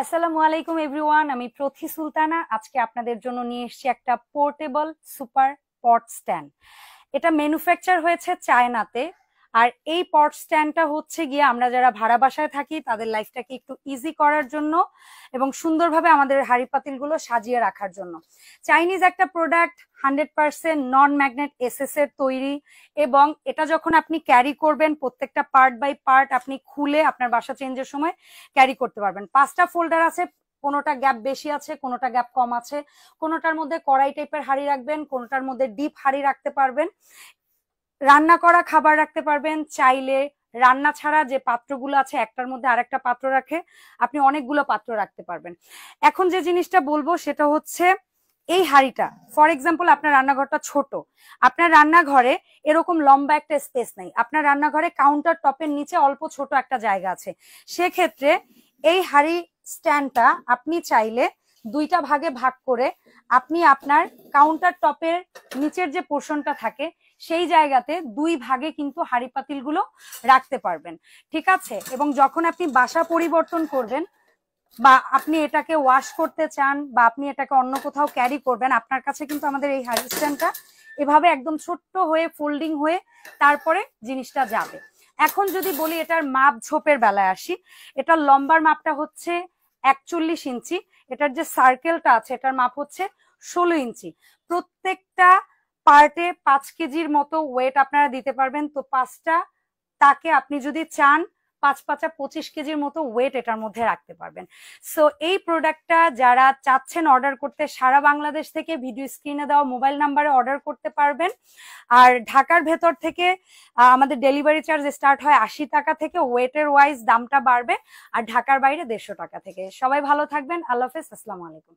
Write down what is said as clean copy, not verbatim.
আসসালামু আলাইকুম এভরিওয়ান, আমি প্রথি সুলতানা। আজকে আপনাদের জন্য নিয়ে এসেছি একটা পোর্টেবল সুপার পট স্ট্যান্ড। এটা ম্যানুফ্যাকচার হয়েছে চায়নাতে। আর এই পট স্ট্যান্ডটা হচ্ছে গিয়ে আমরা যারা ভাড়া বাসায় থাকি তাদের লাইফটাকে একটু ইজি করার জন্য এবং সুন্দরভাবে আমাদের হাঁড়ি পাতিলগুলো সাজিয়ে রাখার জন্য। চাইনিজ একটা প্রোডাক্ট, 100% নন ম্যাগনেট এসএস এর তৈরি। এবং এটা যখন আপনি ক্যারি করবেন, প্রত্যেকটা পার্ট বাই পার্ট আপনি খুলে আপনার বাসা চেঞ্জের সময় ক্যারি করতে পারবেন। 5টা ফোল্ডার আছে, কোনোটা গ্যাপ বেশি আছে, কোনোটা গ্যাপ কম আছে। কোনোটার মধ্যে কড়াই টাইপের হাঁড়ি রাখবেন, কোনোটার মধ্যে ডিপ হাঁড়ি রাখতে পারবেন, রান্না করা খাবার রাখতে পারবেন। চাইলে রান্না ছাড়া যে পাত্রগুলো আছে একটার মধ্যে আরেকটা পাত্র রাখে আপনি অনেকগুলো পাত্র রাখতে পারবেন। এখন যে জিনিসটা বলবো সেটা হচ্ছে এই হাঁড়িটা, ফর এক্সাম্পল আপনার রান্নাঘরটা ছোট, আপনার রান্নাঘরে এরকম লম্বা একটা স্পেস নেই, আপনার রান্নাঘরে কাউন্টার টপের নিচে অল্প ছোট একটা জায়গা আছে, সেক্ষেত্রে এই হাঁড়ি স্ট্যান্ডটা আপনি চাইলে দুইটা ভাগে ভাগ করে আপনি আপনার কাউন্টার টপের নিচের যে পোর্শনটা থাকে সেই জায়গাতে দুই ভাগে কিন্তু হাঁড়ি পাতিলগুলো রাখতে পারবেন। ঠিক আছে? এবং যখন আপনি বাসা পরিবর্তন করবেন বা আপনি এটাকে ওয়াশ করতে চান বা আপনি এটাকে অন্য কোথাও ক্যারি করবেন, আপনার কাছে কিন্তু আমাদের এই হাঁড়ি স্ট্যান্ডটা এভাবে একদম ছোট্ট হয়ে ফোল্ডিং হয়ে তারপরে জিনিসটা যাবে। এখন যদি বলি এটার মাপ ঝোপের বেলায় আসি, এটার লম্বার মাপটা হচ্ছে 41 ইঞ্চি। এটার যে সার্কেলটা আছে এটার মাপ হচ্ছে 16 ইঞ্চি। প্রত্যেকটা পার্টে 5 কেজির মতো ওয়েট আপনারা দিতে পারবেন। তো 5টা তাকে আপনি যদি চান 5 × 5 = 25 কেজির মতো ওয়েট এটার মধ্যে রাখতে পারবেন। সো এই প্রোডাক্টটা যারা চাচ্ছেন অর্ডার করতে, সারা বাংলাদেশ থেকে ভিডিও স্ক্রিনে দেওয়া মোবাইল নাম্বারে অর্ডার করতে পারবেন। আর ঢাকার ভেতর থেকে আমাদের ডেলিভারি চার্জ স্টার্ট হয় 80 টাকা থেকে, ওয়েটের ওয়াইজ দামটা বাড়বে। আর ঢাকার বাইরে 150 টাকা থেকে। সবাই ভালো থাকবেন, আল্লাহ হাফেজ, আসসালামু আলাইকুম।